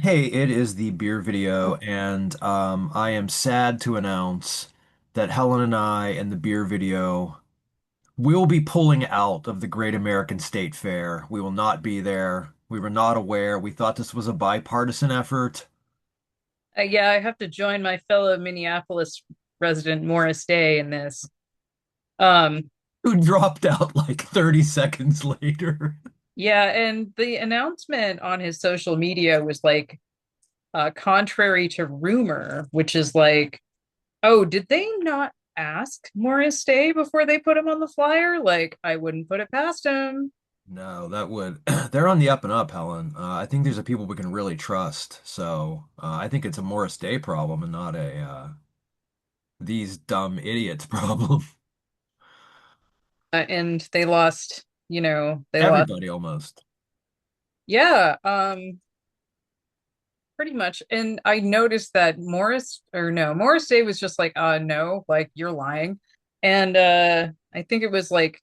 Hey, it is the beer video, and I am sad to announce that Helen and I and the beer video will be pulling out of the Great American State Fair. We will not be there. We were not aware. We thought this was a bipartisan effort. Yeah, I have to join my fellow Minneapolis resident Morris Day in this. Um, Who dropped out like 30 seconds later. yeah, and the announcement on his social media was contrary to rumor, which is like, oh, did they not ask Morris Day before they put him on the flyer? Like, I wouldn't put it past him. No, that would. They're on the up and up, Helen. I think these are people we can really trust. So I think it's a Morris Day problem and not a these dumb idiots problem. And they lost, they lost. Everybody almost. Yeah, pretty much. And I noticed that Morris Day was just like, no, like you're lying. And I think it was like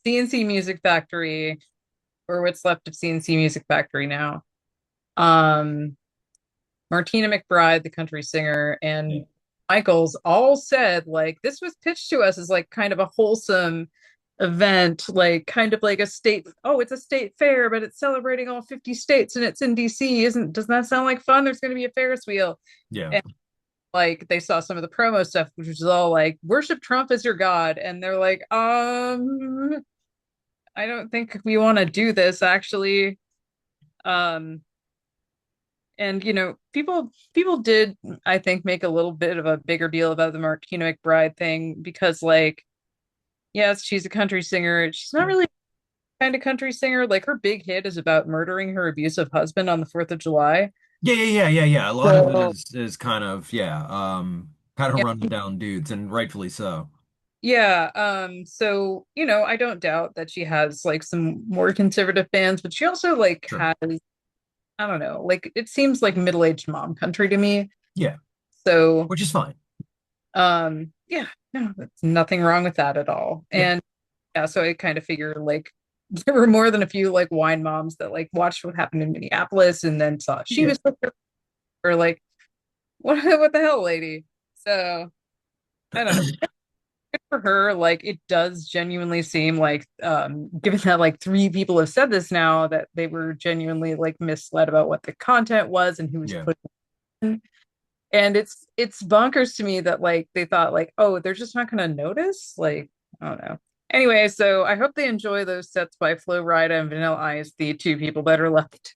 CNC Music Factory or what's left of CNC Music Factory now. Um Martina McBride, the country singer, Yeah. and Michaels all said like this was pitched to us as like kind of a wholesome event, like kind of like it's a state fair, but it's celebrating all 50 states and it's in DC. Doesn't that sound like fun? There's gonna be a Ferris wheel. Yeah. And like they saw some of the promo stuff, which was all like worship Trump as your god. And they're like, I don't think we want to do this actually. Um and people did, I think, make a little bit of a bigger deal about the Martina McBride thing because like yes, she's a country singer. She's not Yeah. really kind of country singer. Like her big hit is about murdering her abusive husband on the 4th of July. Yeah, yeah, yeah, yeah, yeah. A lot of it So is kind of yeah, kind of yeah, running down dudes, and rightfully so. yeah. So I don't doubt that she has like some more conservative fans, but she also like Sure. has, I don't know, like it seems like middle-aged mom country to me. Yeah, So which is fine. yeah, no, there's nothing wrong with that at all. Yeah, And yeah, so I kind of figure like there were more than a few like wine moms that like watched what happened in Minneapolis and then saw she yeah, was with her, or like what the hell, lady? So I don't know. Good for her. Like it does genuinely seem like, given that like three people have said this now, that they were genuinely like misled about what the content was and who was yeah. put in. And it's bonkers to me that like they thought like, oh, they're just not gonna notice. Like, I don't know. Anyway, so I hope they enjoy those sets by Flo Rida and Vanilla Ice, the two people that are left.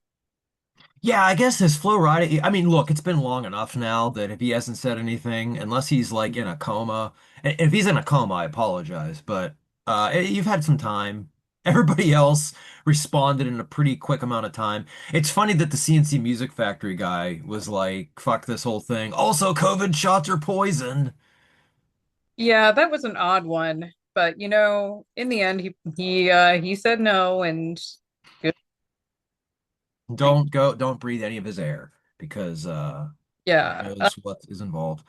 Yeah, I guess his flow ride. I mean, look, it's been long enough now that if he hasn't said anything, unless he's like in a coma, and if he's in a coma, I apologize, but you've had some time. Everybody else responded in a pretty quick amount of time. It's funny that the CNC Music Factory guy was like, "Fuck this whole thing." Also, COVID shots are poison. Yeah, that was an odd one, but in the end, he said no, and good. Don't breathe any of his air because who Yeah. knows what is involved.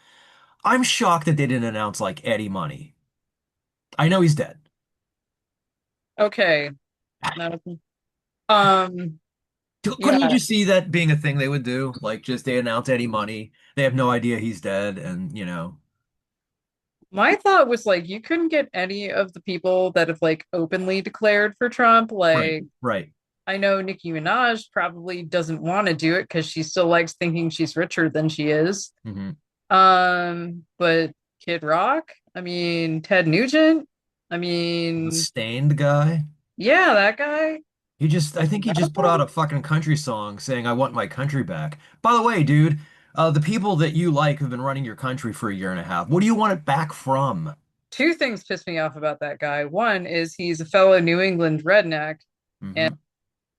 I'm shocked that they didn't announce like Eddie Money. I know he's dead. Okay. No. Um. Couldn't you Yeah. just see that being a thing they would do? Like just they announce Eddie Money. They have no idea he's dead and My thought was like you couldn't get any of the people that have like openly declared for Trump. right, Like right. I know Nicki Minaj probably doesn't want to do it because she still likes thinking she's richer than she is. Hmm. But Kid Rock, I mean Ted Nugent, I The mean, Stained guy. yeah, that guy. I think he just put out a fucking country song saying I want my country back. By the way, dude, the people that you like have been running your country for a year and a half. What do you want it back from? Two things piss me off about that guy. One is he's a fellow New England redneck and Hmm.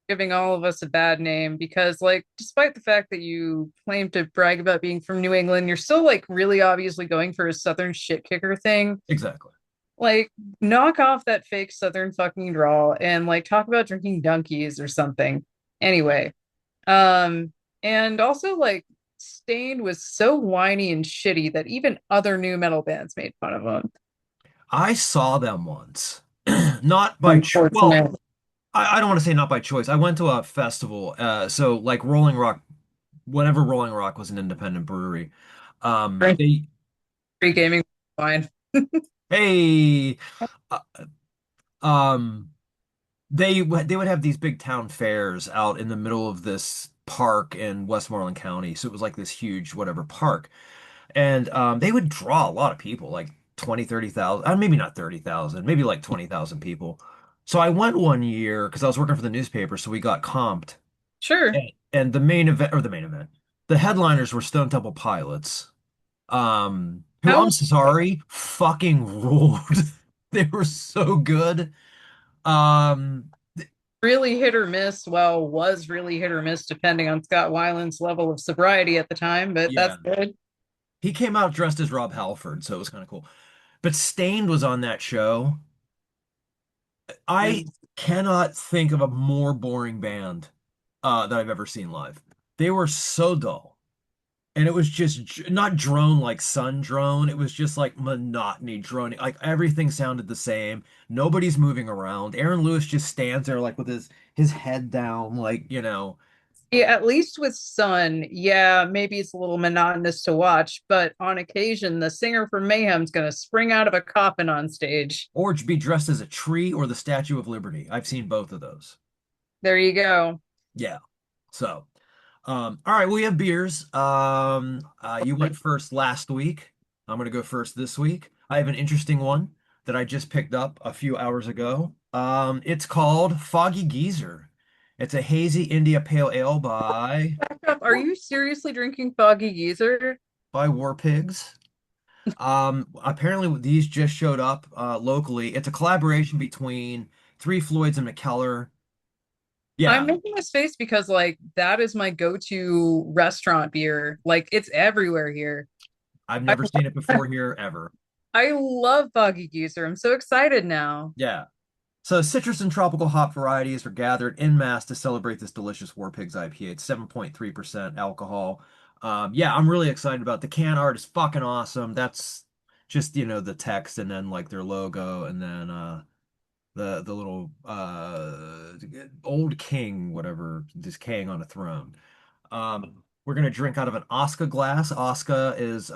giving all of us a bad name because, like, despite the fact that you claim to brag about being from New England, you're still, like, really obviously going for a Southern shit kicker thing. Exactly. Like, knock off that fake Southern fucking drawl and, like, talk about drinking donkeys or something. Anyway, and also, like, Stain was so whiny and shitty that even other new metal bands made fun of him. I saw them once. Not by well, Unfortunate. I don't want to say not by choice. I went to a festival, so like Rolling Rock, whenever Rolling Rock was an independent brewery, Free they gaming fine. hey, uh, um, they would have these big town fairs out in the middle of this park in Westmoreland County. So it was like this huge whatever park. And they would draw a lot of people, like 20, 30,000, maybe not 30,000, maybe like 20,000 people. So I went one year because I was working for the newspaper, so we got comped. Sure. And the main event, the headliners were Stone Temple Pilots, who I'm How sorry, fucking ruled. They were so good. Um, really hit or miss, well, was really hit or miss depending on Scott Weiland's level of sobriety at the time, but that's yeah, good. he came out dressed as Rob Halford, so it was kind of cool. But Stained was on that show. I And cannot think of a more boring band that I've ever seen live. They were so dull. And it was just not drone like Sun drone. It was just like monotony droning. Like everything sounded the same. Nobody's moving around. Aaron Lewis just stands there like with his head down, like, yeah, at least with Sun, yeah, maybe it's a little monotonous to watch, but on occasion, the singer from Mayhem's going to spring out of a coffin on stage. or be dressed as a tree or the Statue of Liberty. I've seen both of those. There you go. Yeah. So, all right, we have beers. You went first last week. I'm gonna go first this week. I have an interesting one that I just picked up a few hours ago. It's called Foggy Geezer. It's a hazy India Pale Ale Back up. Are you seriously drinking Foggy Geezer? by War Pigs. Apparently these just showed up locally. It's a collaboration between Three Floyds and McKellar. I'm Yeah, making this face because, like, that is my go-to restaurant beer. Like, it's everywhere here. I've I, never seen it before here ever. I love Foggy Geezer. I'm so excited now. Yeah. So citrus and tropical hop varieties are gathered en masse to celebrate this delicious War Pigs IPA. It's 7.3% alcohol. Yeah, I'm really excited about the can art is fucking awesome. That's just, the text and then like their logo and then the little old king, whatever, just king on a throne. We're gonna drink out of an Oscar glass. Oscar is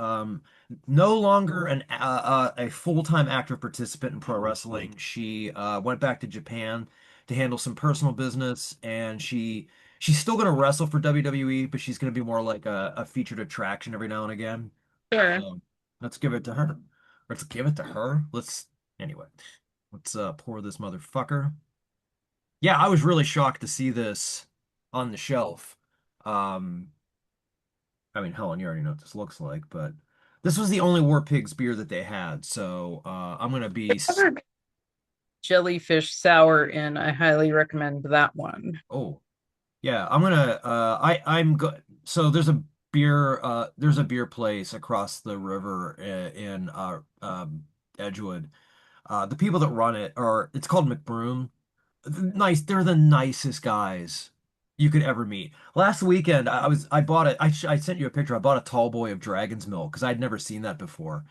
no longer a full-time active participant in pro wrestling. She went back to Japan to handle some personal business, and she's still gonna wrestle for WWE, but she's gonna be more like a featured attraction every now and again. Sure. So let's give it to her. Let's give it to her. Anyway. Let's pour this motherfucker. Yeah, I was really shocked to see this on the shelf. Um, I mean, Helen, you already know what this looks like, but this was the only War Pigs beer that they had, so I'm gonna be. Jellyfish sour in. I highly recommend that one. Oh, yeah, I'm gonna. I'm good. So there's a beer place across the river in Edgewood. The people that run it it's called McBroom. They're the nicest guys you could ever meet. Last weekend, I bought it. I sent you a picture. I bought a tall boy of Dragon's Milk because I'd never seen that before,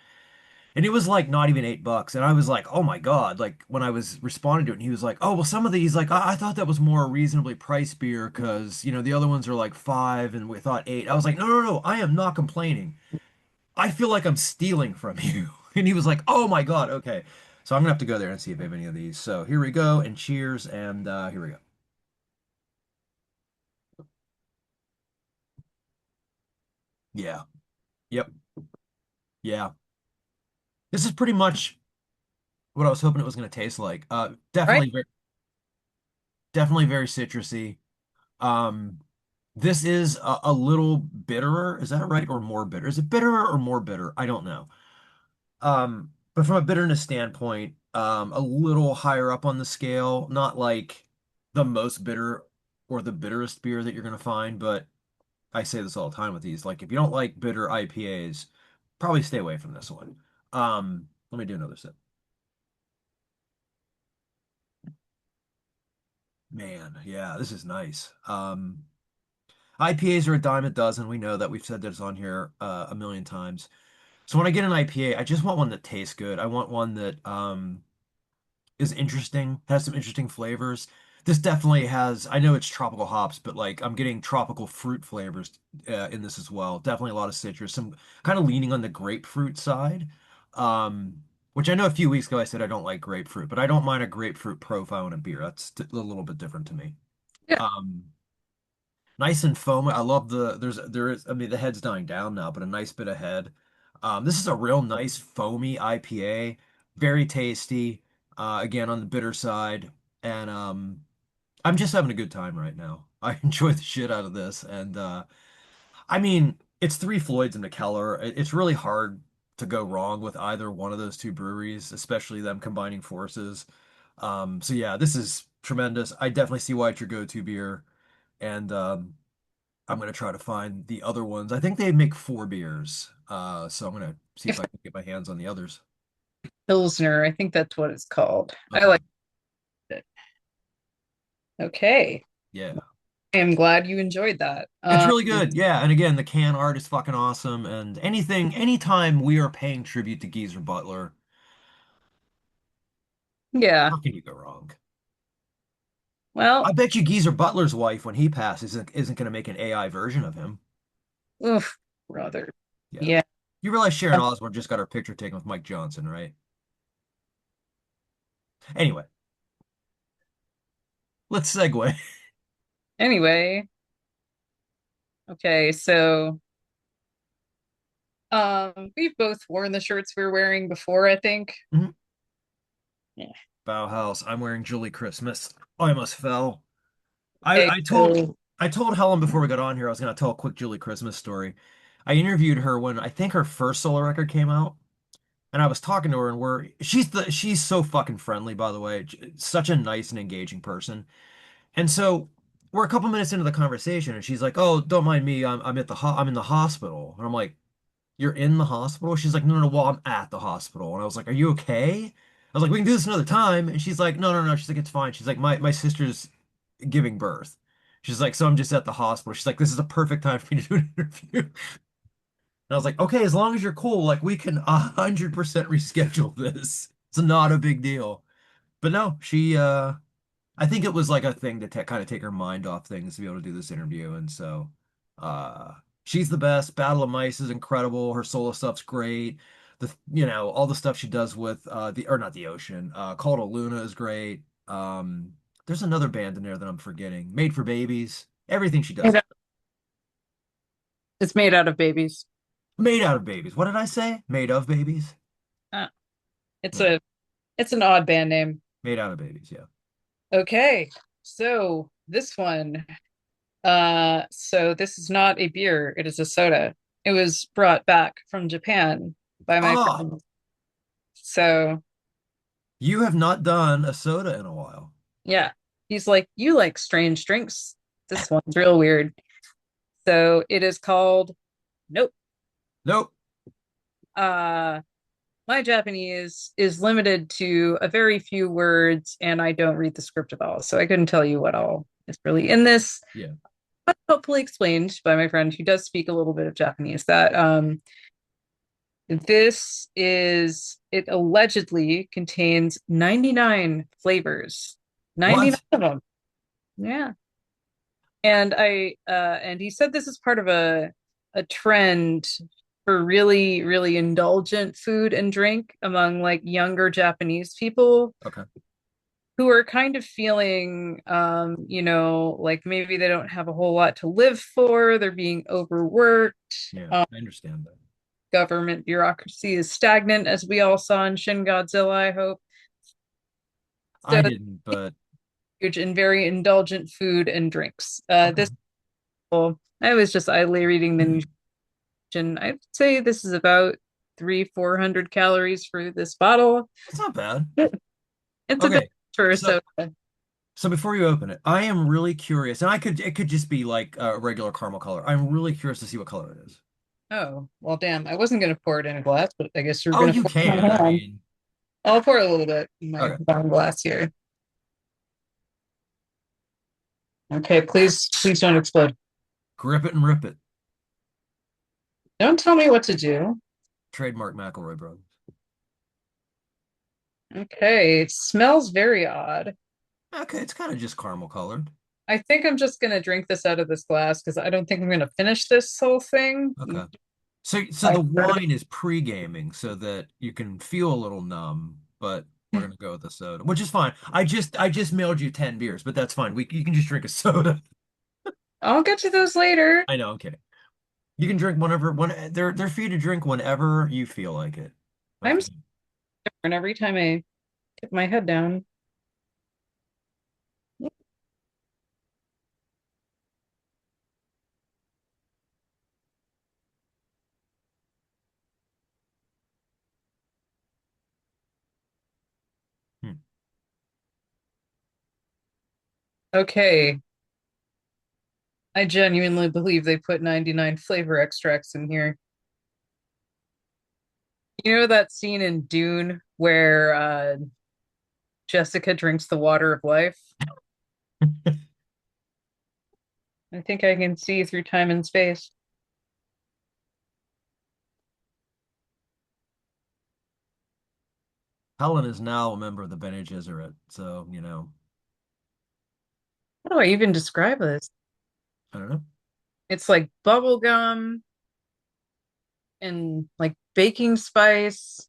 and it was like not even $8. And I was like, oh my God! Like when I was responding to it, and he was like, oh well, some of these like I thought that was more a reasonably priced beer because the other ones are like 5, and we thought 8. I was like, no, no, no, I am not complaining. I feel like I'm stealing from you. And he was like, oh my God, okay. So I'm gonna have to go there and see if they have any of these. So here we go, and cheers, and here we go. Yeah. Yep. Yeah. This is pretty much what I was hoping it was going to taste like. Right? Definitely very citrusy. Um, this is a little bitterer. Is that right? Or more bitter? Is it bitterer or more bitter? I don't know. But from a bitterness standpoint, a little higher up on the scale, not like the most bitter or the bitterest beer that you're going to find, but I say this all the time with these. Like, if you don't like bitter IPAs, probably stay away from this one. Let me do another sip. Man, yeah, this is nice. IPAs are a dime a dozen. We know that we've said this on here a million times. So when I get an IPA, I just want one that tastes good. I want one that is interesting, has some interesting flavors. This definitely has, I know it's tropical hops, but like I'm getting tropical fruit flavors in this as well. Definitely a lot of citrus. Some kind of leaning on the grapefruit side. Which I know a few weeks ago I said I don't like grapefruit, but I don't mind a grapefruit profile in a beer. That's a little bit different to me. Yeah. Um, Nice and foamy. I love there is, I mean, the head's dying down now, but a nice bit of head. This is a real nice foamy IPA, very tasty. Again on the bitter side, and I'm just having a good time right now. I enjoy the shit out of this, and I mean, it's Three Floyds in the Keller. It's really hard to go wrong with either one of those two breweries, especially them combining forces. So yeah, this is tremendous. I definitely see why it's your go-to beer, and I'm gonna try to find the other ones. I think they make four beers, so I'm gonna see if If I can get my hands on the others. Pilsner, I think that's what it's called. I Okay, like it. Okay. yeah. I am glad you enjoyed that. It's really good. Yeah, and again, the can art is fucking awesome. And anytime we are paying tribute to Geezer Butler, Yeah. how can you go wrong? I Well, bet you Geezer Butler's wife, when he passes, isn't going to make an AI version of him. oof, brother. Yeah. Yeah. You realize Sharon Osbourne just got her picture taken with Mike Johnson, right? Anyway, let's segue. Anyway, okay, so we've both worn the shirts we were wearing before, I think. Mhm. Yeah. Bauhaus. I'm wearing Julie Christmas. I almost fell. I, Okay, I told so I told Helen before we got on here I was going to tell a quick Julie Christmas story. I interviewed her when I think her first solo record came out. And I was talking to her, and she's so fucking friendly, by the way. Such a nice and engaging person. And so we're a couple minutes into the conversation, and she's like, "Oh, don't mind me. I'm in the hospital." And I'm like, "You're in the hospital?" She's like, "No, no, no. Well, I'm at the hospital." And I was like, "Are you okay?" I was like, "We can do this another time." And she's like, "No, no, no." She's like, "It's fine." She's like, "My sister's giving birth." She's like, "So I'm just at the hospital." She's like, "This is a perfect time for me to do an interview." And I was like, okay, as long as you're cool, like we can 100% reschedule this. It's not a big deal. But no, I think it was like a thing to kind of take her mind off things to be able to do this interview. And so, uh, she's the best. Battle of Mice is incredible. Her solo stuff's great. All the stuff she does with, or not the ocean, Call to Luna is great. There's another band in there that I'm forgetting. Made for Babies. Everything she does. it's made out of babies. Made out of babies. What did I say? Made of babies? Uh, it's Yeah. a it's an odd band name. Made out of babies, yeah. Okay, so this one, so this is not a beer, it is a soda. It was brought back from Japan by my Oh, friend. So you have not done a soda in a while. yeah, he's like, you like strange drinks. This one's real weird. So it is called Nope. Nope. Uh, my Japanese is limited to a very few words, and I don't read the script at all, so I couldn't tell you what all is really in this. Yeah. Hopefully explained by my friend who does speak a little bit of Japanese that it allegedly contains 99 flavors. 99 What? of them. Yeah. And he said this is part of a trend for really, really indulgent food and drink among like younger Japanese people Okay. who are kind of feeling like maybe they don't have a whole lot to live for, they're being overworked, Yeah, um, I understand that. government bureaucracy is stagnant, as we all saw in Shin Godzilla, I hope. I So didn't, but huge and very indulgent food and drinks. okay. This I was just idly reading the nutrition. I'd say this is about 400 calories for this bottle. It's not bad. It's a bit Okay. for a So soda. so before you open it, I am really curious, and it could just be like a regular caramel color. I'm really curious to see what color it is. Oh, well, damn. I wasn't going to pour it in a glass, but I guess you're Oh, going to you pour it in can. my I hand. mean, I'll pour a little bit in my okay. wine glass here. Okay, please don't explode. Grip it and rip it. Don't tell me what to do. Trademark McElroy Brothers. Okay, it smells very odd. Okay, it's kind of just caramel colored. I think I'm just gonna drink this out of this glass because I don't think I'm gonna finish this whole thing. Okay. So I the wine is pre-gaming so that you can feel a little numb, but we're gonna go with the soda, which is fine. I just mailed you 10 beers, but that's fine. You can just drink a soda. I'll get to those later. I know, I'm kidding. You can drink whenever when they're free to drink whenever you feel like it. I'm Okay. so different every time I tip my head down. Hmm. Okay, I genuinely believe they put 99 flavor extracts in here. You know that scene in Dune where Jessica drinks the water of life? I think I can see through time and space. Helen is now a member of the Bene Gesserit, so How do I even describe this? I don't know. It's like bubble gum and like baking spice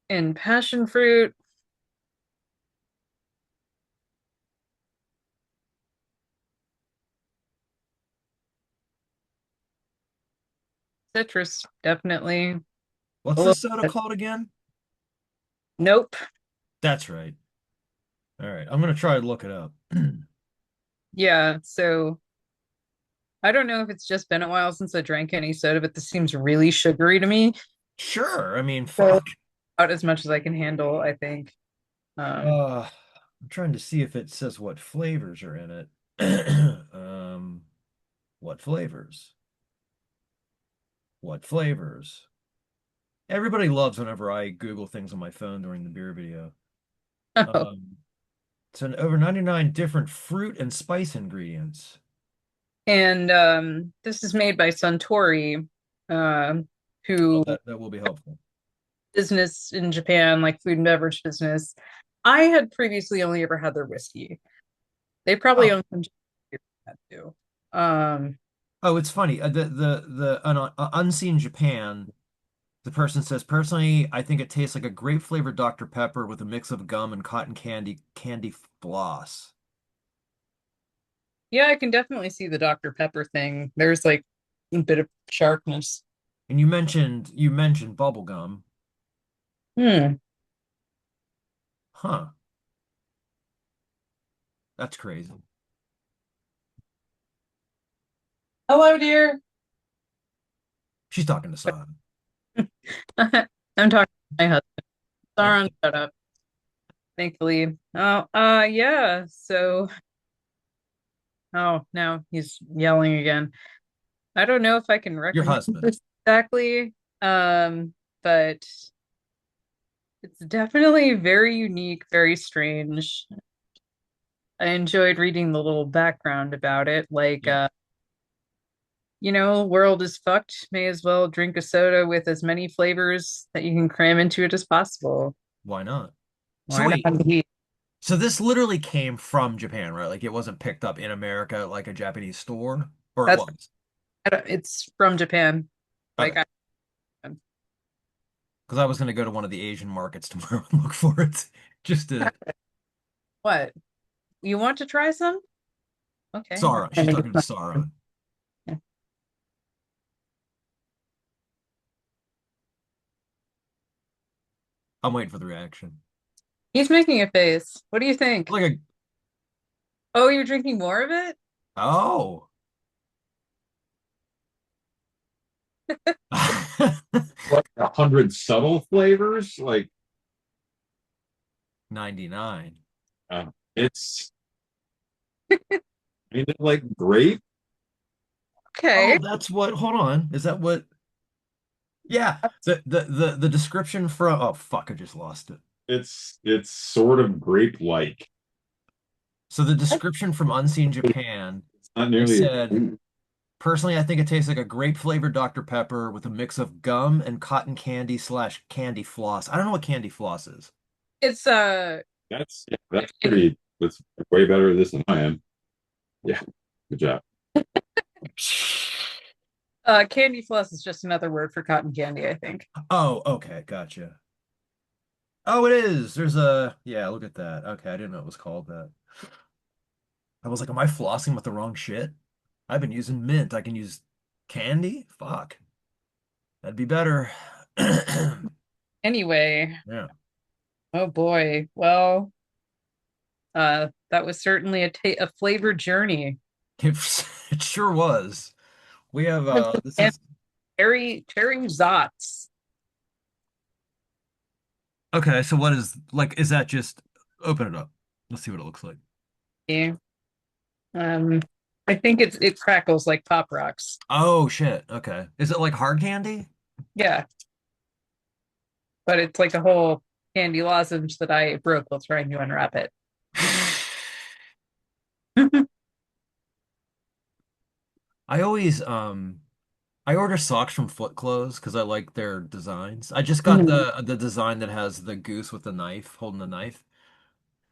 and passion fruit, citrus, definitely. A What's little this soda bit. called again? Nope. That's right. All right, I'm gonna try to look it up. Yeah, so I don't know if it's just been a while since I drank any soda, but this seems really sugary to me. Sure. I mean, So fuck. about as much as I can handle, I think. Um, I'm trying to see if it says what flavors are in it. Um, what flavors? What flavors? Everybody loves whenever I Google things on my phone during the beer video. Um, it's an over 99 different fruit and spice ingredients. and this is made by Suntory, Oh, who that will be helpful. business in Japan, like food and beverage business. I had previously only ever had their whiskey. They probably Oh, own some beer too. Um, oh, it's funny. Unseen Japan. The person says, personally, I think it tastes like a grape flavored Dr. Pepper with a mix of gum and cotton candy floss. yeah, I can definitely see the Dr. Pepper thing. There's like a bit of sharpness. And you mentioned bubble gum. Hmm. Huh. That's crazy. Hello, dear. She's talking to Son. I'm talking to my husband. Okay. Sauron, shut up. Thankfully. Oh, yeah. So, oh, now he's yelling again. I don't know if I can Your recommend husband. this exactly, but it's definitely very unique, very strange. I enjoyed reading the little background about it. Like, Yeah. world is fucked. May as well drink a soda with as many flavors that you can cram into it as possible. Why not? So Why not? wait, so this literally came from Japan, right? Like it wasn't picked up in America at like a Japanese store, or it That's was. it's from Japan. Like Okay. I Because I was going to go to one of the Asian markets tomorrow and look for it. Just to what? You want to try some? Okay. Sauron. She's talking to Sauron. I'm waiting for the reaction. He's making a face. What do you think? Like Oh, you're drinking more of it? oh. 100 subtle flavors. 99. Uh, it's kind of like grape. Okay. Oh, that's what. Hold on. Is that what? Yeah. The description from. Oh fuck! I just lost it. It's sort of grape-like. So the description from Unseen Japan, It's not they nearly as said, sweet. personally, I think it tastes like a grape flavored Dr. Pepper with a mix of gum and cotton candy slash candy floss. I don't know what candy floss is. It's That's pretty. That's way better at this than I am. Yeah, good job. Candy floss is just another word for cotton candy, I think. Oh, okay, gotcha. Oh, it is. There's a yeah, look at that. Okay, I didn't know it was called that. I was like, am I flossing with the wrong shit? I've been using mint. I can use candy? Fuck. That'd be better. Anyway, Yeah. oh boy. Well, that was certainly a flavor journey. It, it sure was. We have this And is cherry Zotz. okay, so what is like is that just open it up. Let's see what it looks like. Yeah. Um, I think it crackles like Pop Rocks. Oh shit. Okay. Is it like hard candy? Yeah, but it's like a whole candy lozenge that I broke while trying to unwrap it. I always I order socks from Foot Clothes because I like their designs. I just got Mhm. the design that has the goose with the knife holding the knife.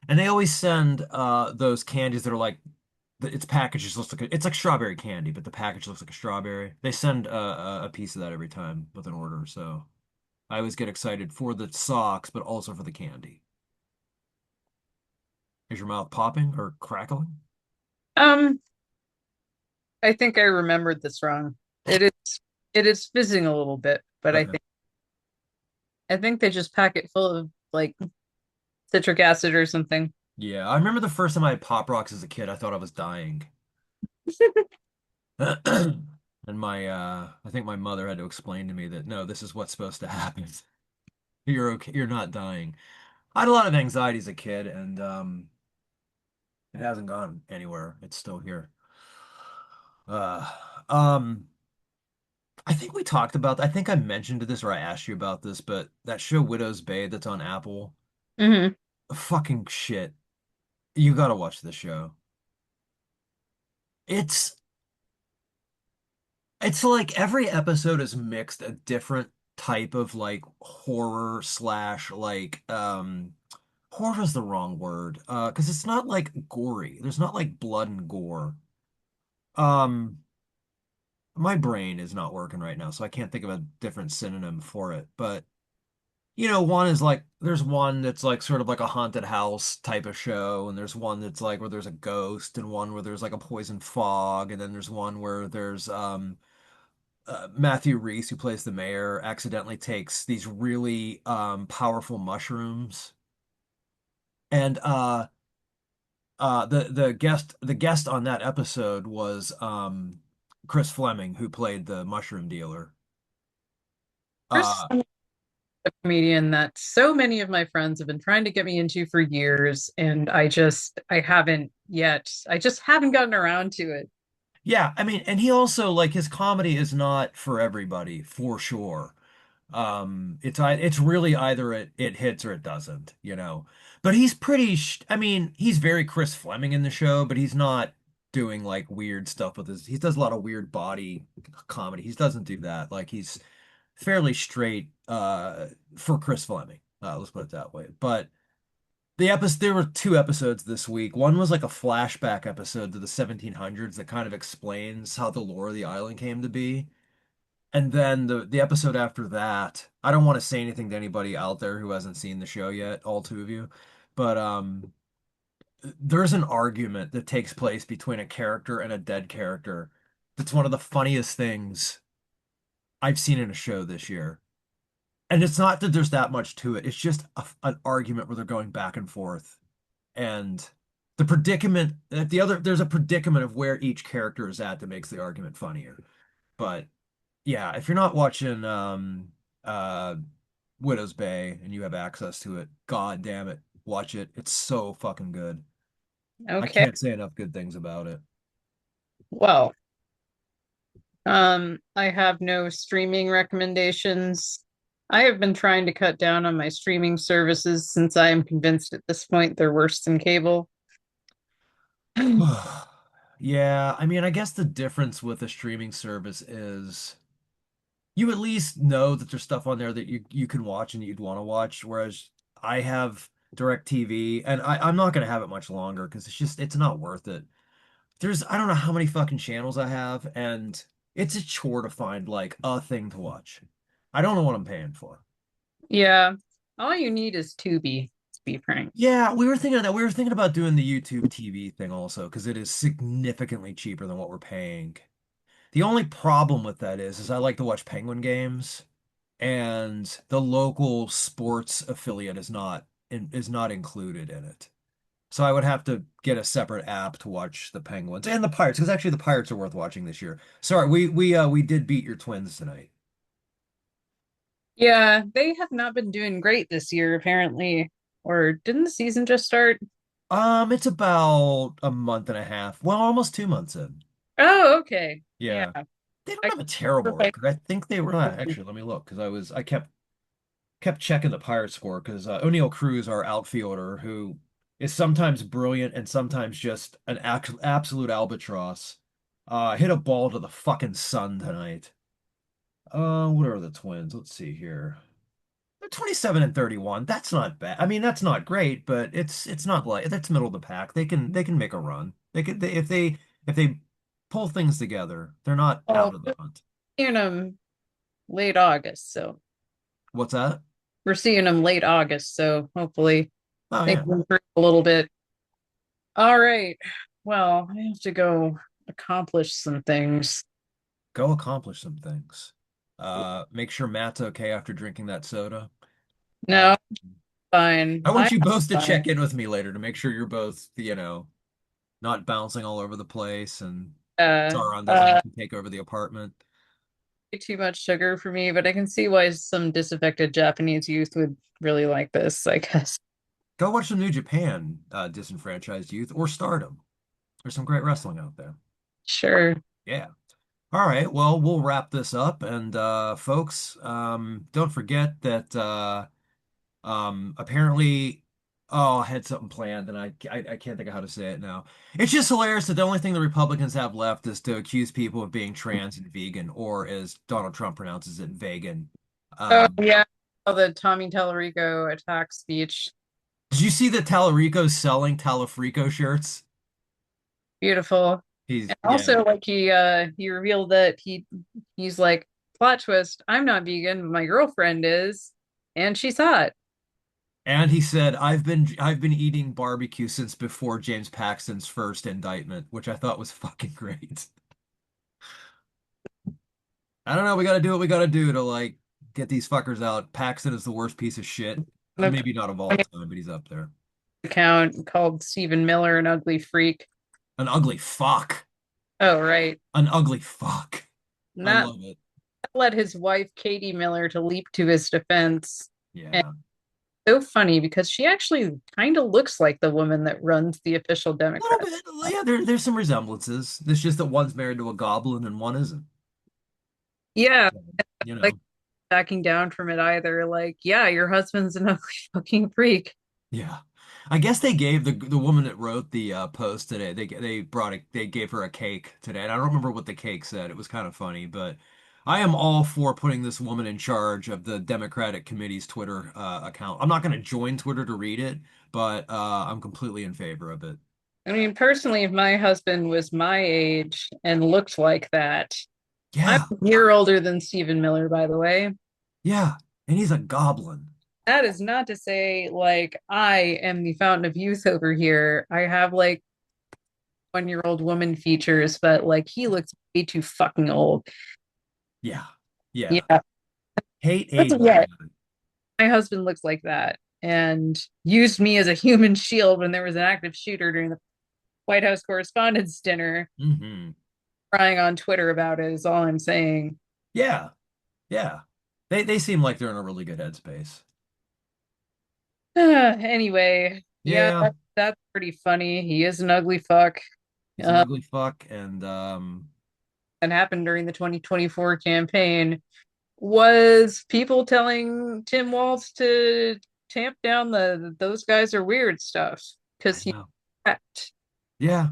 And they always send those candies that are like its package just looks like it's like strawberry candy, but the package looks like a strawberry. They send a piece of that every time with an order, so I always get excited for the socks, but also for the candy. Is your mouth popping or crackling? Um, I think I remembered this wrong. It is it is fizzing a little bit, but Okay. I think they just pack it full of like citric acid or something. Yeah, I remember the first time I had Pop Rocks as a kid, I thought I was dying. And my I think my mother had to explain to me that no, this is what's supposed to happen. You're okay, you're not dying. I had a lot of anxiety as a kid and it hasn't gone anywhere. It's still here. Uh um I think we talked about I think I mentioned this or I asked you about this, but that show Widow's Bay that's on Apple, Hmm. fucking shit. You gotta watch this show. It's it's like every episode is mixed a different type of like horror slash like horror is the wrong word. 'Cause it's not like gory. There's not like blood and gore. Um my brain is not working right now, so I can't think of a different synonym for it. But you know, one is like there's one that's like sort of like a haunted house type of show, and there's one that's like where there's a ghost, and one where there's like a poison fog, and then there's one where there's Matthew Reese, who plays the mayor, accidentally takes these really powerful mushrooms, and the guest on that episode was Chris Fleming, who played the mushroom dealer. Chris, Uh, a comedian that so many of my friends have been trying to get me into for years, and I haven't yet. I just haven't gotten around to it. yeah, I mean, and he also like his comedy is not for everybody, for sure. It's really either it hits or it doesn't, you know. But he's pretty I mean, he's very Chris Fleming in the show, but he's not doing like weird stuff with his he does a lot of weird body comedy. He doesn't do that. Like he's fairly straight for Chris Fleming. Let's put it that way. But there were two episodes this week. One was like a flashback episode to the 1700s that kind of explains how the lore of the island came to be. And then the episode after that, I don't want to say anything to anybody out there who hasn't seen the show yet, all two of you, but there's an argument that takes place between a character and a dead character. That's one of the funniest things I've seen in a show this year. And it's not that there's that much to it. It's just an argument where they're going back and forth. And the predicament, there's a predicament of where each character is at that makes the argument funnier. But yeah, if you're not watching uh Widow's Bay and you have access to it, god damn it, watch it. It's so fucking good. I Okay. can't say enough good things about it. Well, I have no streaming recommendations. I have been trying to cut down on my streaming services since I am convinced at this point they're worse than cable. Yeah, I mean, I guess the difference with a streaming service is you at least know that there's stuff on there that you can watch and you'd want to watch, whereas I have DirecTV, and I'm not gonna have it much longer because it's not worth it. I don't know how many fucking channels I have, and it's a chore to find like a thing to watch. I don't know what I'm paying for. Yeah. All you need is Tubi, to be frank. Yeah, we were thinking of that. We were thinking about doing the YouTube TV thing also because it is significantly cheaper than what we're paying. The only problem with that is I like to watch Penguin games, and the local sports affiliate is not included in it. So I would have to get a separate app to watch the Penguins and the Pirates because actually the Pirates are worth watching this year. Sorry, we did beat your Twins tonight. Yeah, they have not been doing great this year, apparently. Or didn't the season just start? It's about a month and a half. Well, almost 2 months in. Oh, okay. Yeah. Yeah. They don't I have a terrible can't record. I think they were actually, let me look because I kept checking the Pirates score because O'Neal Cruz, our outfielder, who is sometimes brilliant and sometimes just an absolute albatross, hit a ball to the fucking sun tonight. What are the Twins? Let's see here. They're 27 and 31. That's not bad. I mean, that's not great, but it's not like that's middle of the pack. They can make a run. If they pull things together, they're not out well, of the hunt. seeing them late August, so What's that? we're seeing them late August, so hopefully Oh they yeah. can improve a little bit. All right. Well, I have to go accomplish some things. Go accomplish some things. Make sure Matt's okay after drinking that soda. Uh, No, fine. I I'm want you both to fine. check in with me later to make sure you're both, not bouncing all over the place and Uh, Sauron doesn't uh, have to take over the apartment. way too much sugar for me, but I can see why some disaffected Japanese youth would really like this, I guess. Go watch some New Japan, disenfranchised youth, or Stardom. There's some great wrestling out there. Sure. Yeah. All right. Well, we'll wrap this up. And folks, don't forget that apparently, oh, I had something planned and I can't think of how to say it now. It's just hilarious that the only thing the Republicans have left is to accuse people of being trans and vegan, or as Donald Trump pronounces it, vegan. Oh, Um, yeah. Oh, the Tommy Tallarico attack speech. did you see that Tallarico's selling Talafrico shirts? Beautiful. He's And yeah. also like he revealed that he's like plot twist, I'm not vegan, but my girlfriend is, and she's hot. And he said, I've been eating barbecue since before James Paxton's first indictment, which I thought was fucking great. I don't know, we gotta do what we gotta do to like get these fuckers out. Paxton is the worst piece of shit. The Maybe not of all time, but he's up there. account called Stephen Miller an ugly freak. An ugly fuck. Oh, right. An ugly fuck. I Not love it. led his wife Katie Miller to leap to his defense. And Yeah. so funny because she actually kind of looks like the woman that runs the official A little Democrat. bit. Yeah, there's some resemblances. It's just that one's married to a goblin and one isn't. Yeah, So, you like know. backing down from it either. Like, yeah, your husband's an ugly fucking freak. Yeah. I guess they gave the woman that wrote the post today. They gave her a cake today. And I don't remember what the cake said. It was kind of funny, but I am all for putting this woman in charge of the Democratic Committee's Twitter account. I'm not going to join Twitter to read it, but I'm completely in favor of it. I mean, personally, if my husband was my age and looked like that, I'm Yeah. a year older than Stephen Miller, by the way. Yeah. And he's a goblin. That is not to say like I am the fountain of youth over here. I have like 1-year-old woman features, but like he looks way too fucking old. Yeah. Yeah. Yeah, Hate that's age. what my husband looks like that and used me as a human shield when there was an active shooter during the White House Correspondents' Dinner. Hmm. Crying on Twitter about it is all I'm saying. Yeah. Yeah. They seem like they're in a really good headspace. Anyway, yeah, Yeah. that's pretty funny. He is an ugly fuck. He's an Uh, ugly fuck, and that happened during the 2024 campaign was people telling Tim Walz to tamp down the those guys are weird stuff I because he know. correct. Yeah.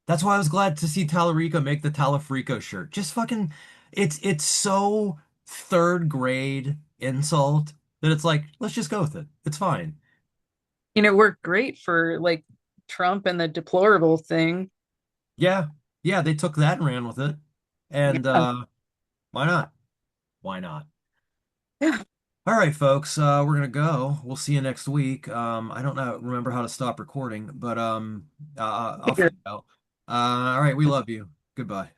That's why I was glad to see Tallarico make the Talafrico shirt. Just fucking it's so third grade insult that it's like, let's just go with it. It's fine. worked great for like Trump and the deplorable thing. Yeah. Yeah, they took that and ran with it. And Yeah. why not? Why not? Yeah. All right, folks, we're gonna go. We'll see you next week. I don't know, remember how to stop recording, but I'll Figure figure it out. All right, we love you. Goodbye.